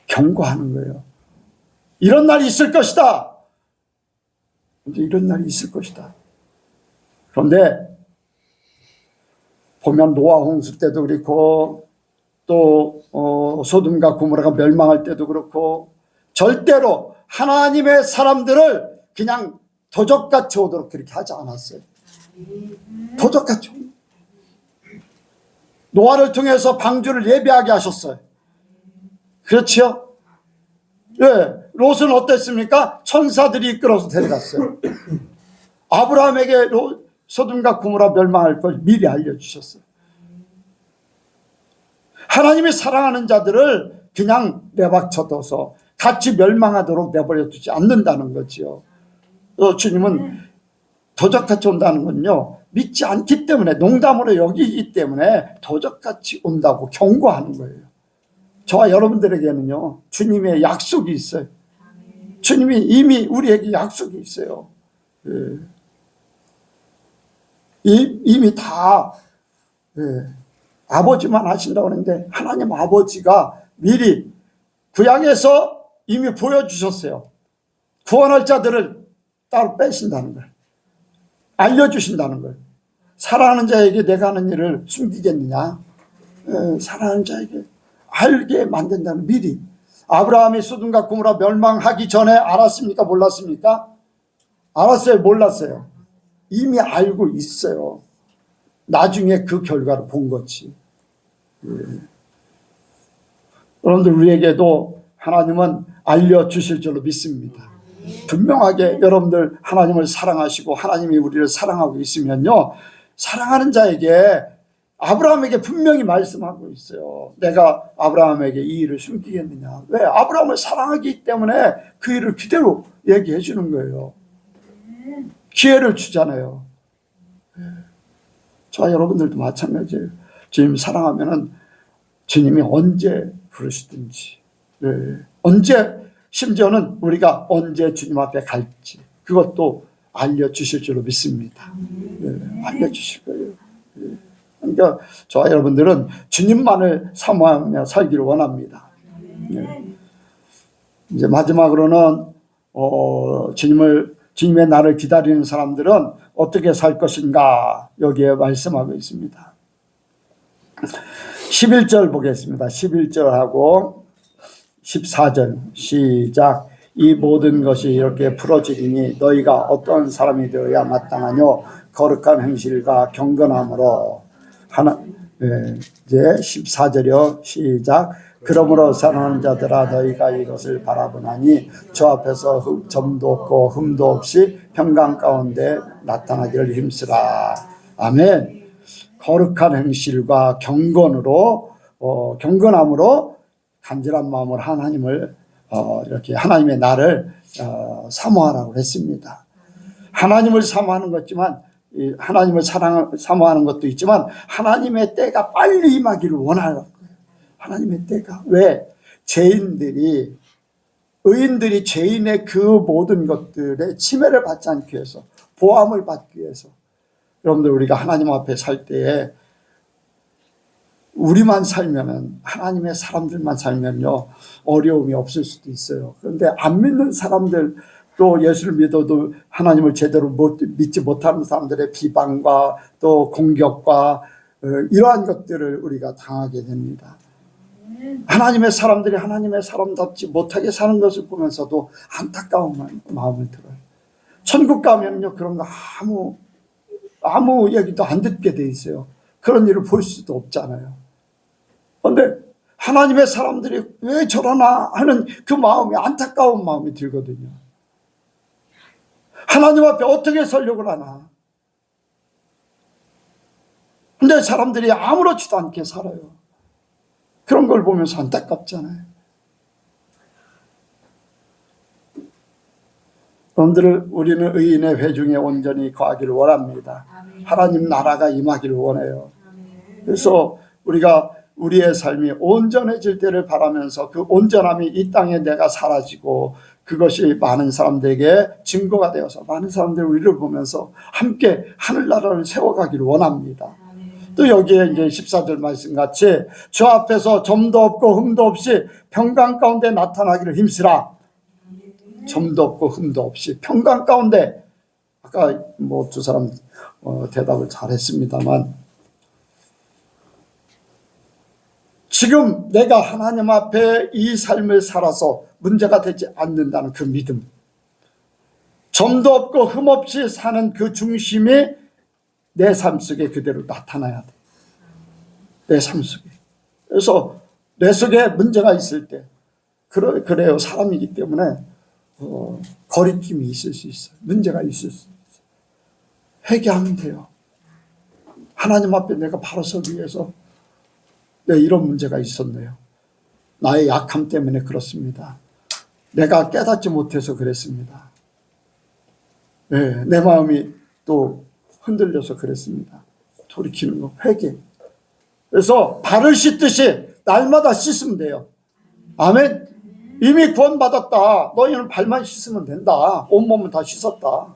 경고하는 거예요. 이런 날이 있을 것이다. 이제 이런 날이 있을 것이다. 그런데 보면 노아 홍수 때도 그렇고 또 소돔과 고모라가 멸망할 때도 그렇고 절대로 하나님의 사람들을 그냥 도적같이 오도록 그렇게 하지 않았어요. 도적같이 오도록. 노아를 통해서 방주를 예비하게 하셨어요. 그렇죠? 네, 롯은 어땠습니까? 천사들이 이끌어서 데려갔어요. 아브라함에게 소돔과 고모라 멸망할 걸 미리 알려주셨어요. 하나님이 사랑하는 자들을 그냥 내박쳐둬서 같이 멸망하도록 내버려 두지 않는다는 거지요. 주님은 도적같이 온다는 건요, 믿지 않기 때문에, 농담으로 여기기 때문에 도적같이 온다고 경고하는 거예요. 저와 여러분들에게는요, 주님의 약속이 있어요. 주님이 이미 우리에게 약속이 있어요. 이미 다 아버지만 하신다고 하는데 하나님 아버지가 미리 구약에서 이미 보여주셨어요. 구원할 자들을 따로 빼신다는 걸, 알려주신다는 걸. 사랑하는 자에게 내가 하는 일을 숨기겠느냐? 사랑하는 자에게 알게 만든다는, 미리. 아브라함이 소돔과 고모라 멸망하기 전에 알았습니까? 몰랐습니까? 알았어요? 몰랐어요? 이미 알고 있어요. 나중에 그 결과를 본 거지. 여러분들, 우리에게도 하나님은 알려주실 줄로 믿습니다. 분명하게 여러분들 하나님을 사랑하시고 하나님이 우리를 사랑하고 있으면요, 사랑하는 자에게, 아브라함에게 분명히 말씀하고 있어요. 내가 아브라함에게 이 일을 숨기겠느냐? 왜? 아브라함을 사랑하기 때문에 그 일을 그대로 얘기해 주는 거예요. 기회를 주잖아요. 저와 여러분들도 마찬가지예요. 주님 사랑하면은 주님이 언제 부르시든지, 언제, 심지어는 우리가 언제 주님 앞에 갈지 그것도 알려주실 줄로 믿습니다. 알려주실 거예요. 그러니까 저와 여러분들은 주님만을 사모하며 살기를 원합니다. 이제 마지막으로는 주님의 날을 기다리는 사람들은 어떻게 살 것인가 여기에 말씀하고 있습니다. 11절 보겠습니다. 11절하고 14절 시작. 이 모든 것이 이렇게 풀어지리니 너희가 어떤 사람이 되어야 마땅하뇨? 거룩한 행실과 경건함으로. 이제 14절이요. 시작. 그러므로 사랑하는 자들아 너희가 이것을 바라보나니 주 앞에서 점도 없고 흠도 없이 평강 가운데 나타나기를 힘쓰라. 아멘. 거룩한 행실과 경건함으로 간절한 마음으로 하나님을 이렇게 하나님의 날을 사모하라고 했습니다. 하나님을 사모하는 것지만, 하나님을 사모하는 것도 있지만 하나님의 때가 빨리 임하기를 원하는 거예요. 하나님의 때가. 왜? 의인들이 죄인의 그 모든 것들에 침해를 받지 않기 위해서, 보함을 받기 위해서. 여러분들, 우리가 하나님 앞에 살 때에 우리만 살면은, 하나님의 사람들만 살면요, 어려움이 없을 수도 있어요. 그런데 안 믿는 사람들, 또 예수를 믿어도 하나님을 제대로 믿지 못하는 사람들의 비방과 또 공격과 이러한 것들을 우리가 당하게 됩니다. 하나님의 사람들이 하나님의 사람답지 못하게 사는 것을 보면서도 안타까운 마음을 들어요. 천국 가면요 그런 거 아무 얘기도 안 듣게 돼 있어요. 그런 일을 볼 수도 없잖아요. 그런데 하나님의 사람들이 왜 저러나 하는 그 마음이 안타까운 마음이 들거든요. 하나님 앞에 어떻게 설력을 하나. 근데 사람들이 아무렇지도 않게 살아요. 그런 걸 보면서 안타깝잖아요. 여러분들, 우리는 의인의 회중에 온전히 거하기를 원합니다. 하나님 나라가 임하기를 원해요. 그래서 우리가 우리의 삶이 온전해질 때를 바라면서 그 온전함이 이 땅에 내가 사라지고 그것이 많은 사람들에게 증거가 되어서 많은 사람들이 우리를 보면서 함께 하늘나라를 세워가기를 원합니다. 또 여기에 이제 14절 말씀같이 저 앞에서 점도 없고 흠도 없이 평강 가운데 나타나기를 힘쓰라. 점도 없고 흠도 없이 평강 가운데. 아까 뭐 두 사람 대답을 잘했습니다만, 지금 내가 하나님 앞에 이 삶을 살아서 문제가 되지 않는다는 그 믿음, 점도 없고 흠 없이 사는 그 중심이 내 삶 속에 그대로 나타나야 돼. 내 삶 속에. 그래서 내 속에 문제가 있을 때, 그래요. 사람이기 때문에 거리낌이 있을 수 있어요. 문제가 있을 수 있어요. 회개하면 돼요. 하나님 앞에 내가 바로 서기 위해서 이런 문제가 있었네요. 나의 약함 때문에 그렇습니다. 내가 깨닫지 못해서 그랬습니다. 내 마음이 또 흔들려서 그랬습니다. 돌이키는 거, 회개. 그래서 발을 씻듯이 날마다 씻으면 돼요. 아멘. 이미 구원받았다. 너희는 발만 씻으면 된다. 온몸은 다 씻었다.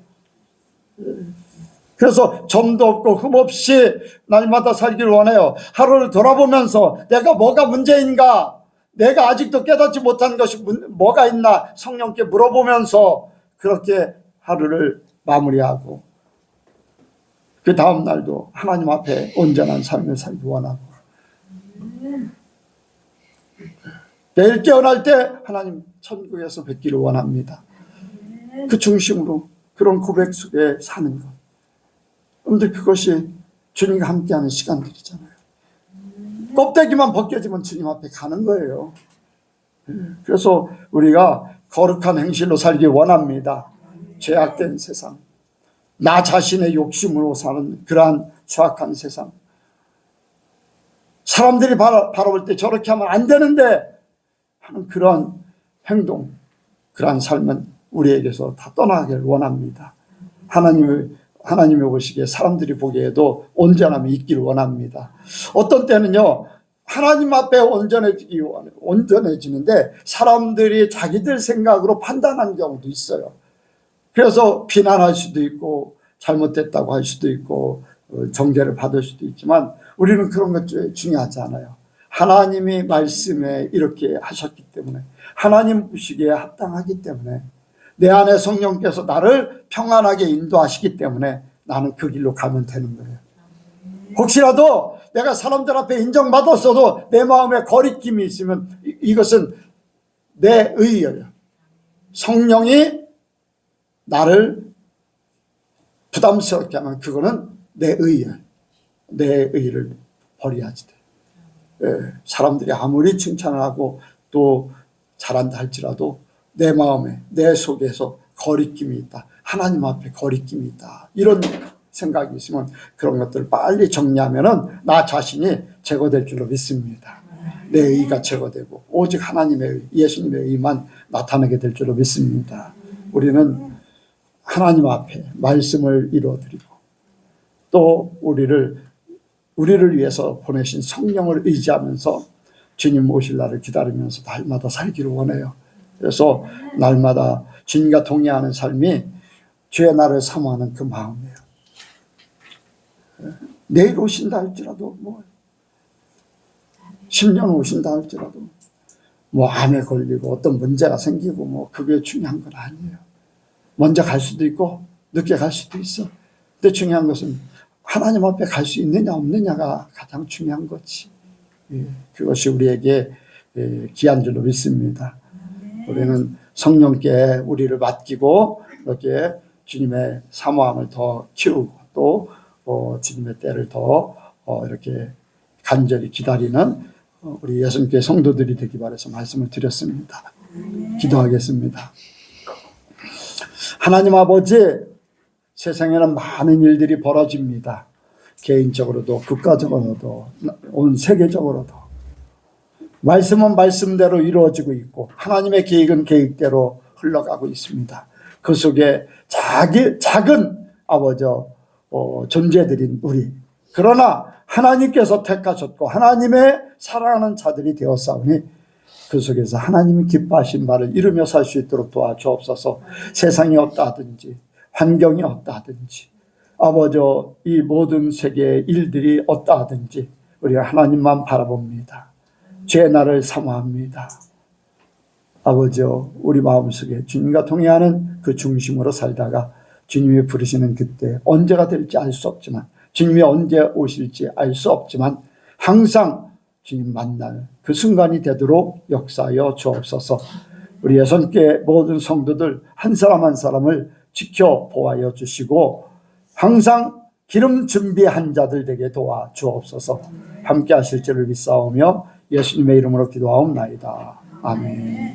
그래서 점도 없고 흠 없이 날마다 살기를 원해요. 하루를 돌아보면서 내가 뭐가 문제인가, 내가 아직도 깨닫지 못한 것이 뭐가 있나 성령께 물어보면서 그렇게 하루를 마무리하고 그 다음 날도 하나님 앞에 온전한 삶을 살기 원하고, 내일 깨어날 때 하나님 천국에서 뵙기를 원합니다. 그 중심으로 그런 고백 속에 사는 것. 그런데 그것이 주님과 함께하는 시간들이잖아요. 껍데기만 벗겨지면 주님 앞에 가는 거예요. 그래서 우리가 거룩한 행실로 살기 원합니다. 죄악된 세상, 나 자신의 욕심으로 사는 그러한 추악한 세상, 사람들이 바라볼 때 저렇게 하면 안 되는데 하는 그러한 행동, 그러한 삶은 우리에게서 다 떠나기를 원합니다. 하나님이 보시기에, 사람들이 보기에도 온전함이 있기를 원합니다. 어떤 때는요, 하나님 앞에 온전해지는데 사람들이 자기들 생각으로 판단하는 경우도 있어요. 그래서 비난할 수도 있고 잘못됐다고 할 수도 있고 정죄를 받을 수도 있지만, 우리는 그런 것 중요하지 않아요. 하나님이 말씀에 이렇게 하셨기 때문에, 하나님 보시기에 합당하기 때문에, 내 안에 성령께서 나를 평안하게 인도하시기 때문에 나는 그 길로 가면 되는 거예요. 혹시라도 내가 사람들 앞에 인정받았어도 내 마음에 거리낌이 있으면 이것은 내 의예요. 성령이 나를 부담스럽게 하면 그거는 내 의예요. 내 의를 버려야지 돼. 사람들이 아무리 칭찬을 하고 또 잘한다 할지라도 내 마음에, 내 속에서 거리낌이 있다, 하나님 앞에 거리낌이 있다, 이런 생각이 있으면 그런 것들을 빨리 정리하면은 나 자신이 제거될 줄로 믿습니다. 내 의가 제거되고 오직 하나님의 의, 예수님의 의만 나타나게 될 줄로 믿습니다. 우리는 하나님 앞에 말씀을 이루어드리고 또 우리를 위해서 보내신 성령을 의지하면서 주님 오실 날을 기다리면서 날마다 살기를 원해요. 그래서 날마다 주님과 동행하는 삶이 주의 날을 사모하는 그 마음이에요. 내일 오신다 할지라도, 10년 오신다 할지라도, 암에 걸리고 어떤 문제가 생기고 그게 중요한 건 아니에요. 먼저 갈 수도 있고 늦게 갈 수도 있어. 근데 중요한 것은 하나님 앞에 갈 수 있느냐 없느냐가 가장 중요한 거지. 그것이 우리에게 귀한 줄로 믿습니다. 우리는 성령께 우리를 맡기고 이렇게 주님의 사모함을 더 키우고 또 주님의 때를 더 이렇게 간절히 기다리는 우리 예수님께 성도들이 되기 바라서 말씀을 드렸습니다. 기도하겠습니다. 하나님 아버지, 세상에는 많은 일들이 벌어집니다. 개인적으로도 국가적으로도 온 세계적으로도 말씀은 말씀대로 이루어지고 있고 하나님의 계획은 계획대로 흘러가고 있습니다. 그 속에 작은 아버지 존재들인 우리, 그러나 하나님께서 택하셨고 하나님의 사랑하는 자들이 되었사오니 그 속에서 하나님이 기뻐하신 바를 이루며 살 수 있도록 도와주옵소서. 세상이 어떠하든지 환경이 어떠하든지 아버지 이 모든 세계의 일들이 어떠하든지 우리가 하나님만 바라봅니다. 죄의 날을 사모합니다. 아버지 우리 마음속에 주님과 동행하는 그 중심으로 살다가 주님이 부르시는 그때 언제가 될지 알 수 없지만 주님이 언제 오실지 알 수 없지만 항상 주님 만날 그 순간이 되도록 역사하여 주옵소서. 우리 예수님께 모든 성도들 한 사람 한 사람을 지켜 보호하여 주시고 항상 기름 준비한 자들 되게 도와 주옵소서. 함께 하실 줄을 믿사오며 예수님의 이름으로 기도하옵나이다. 아멘.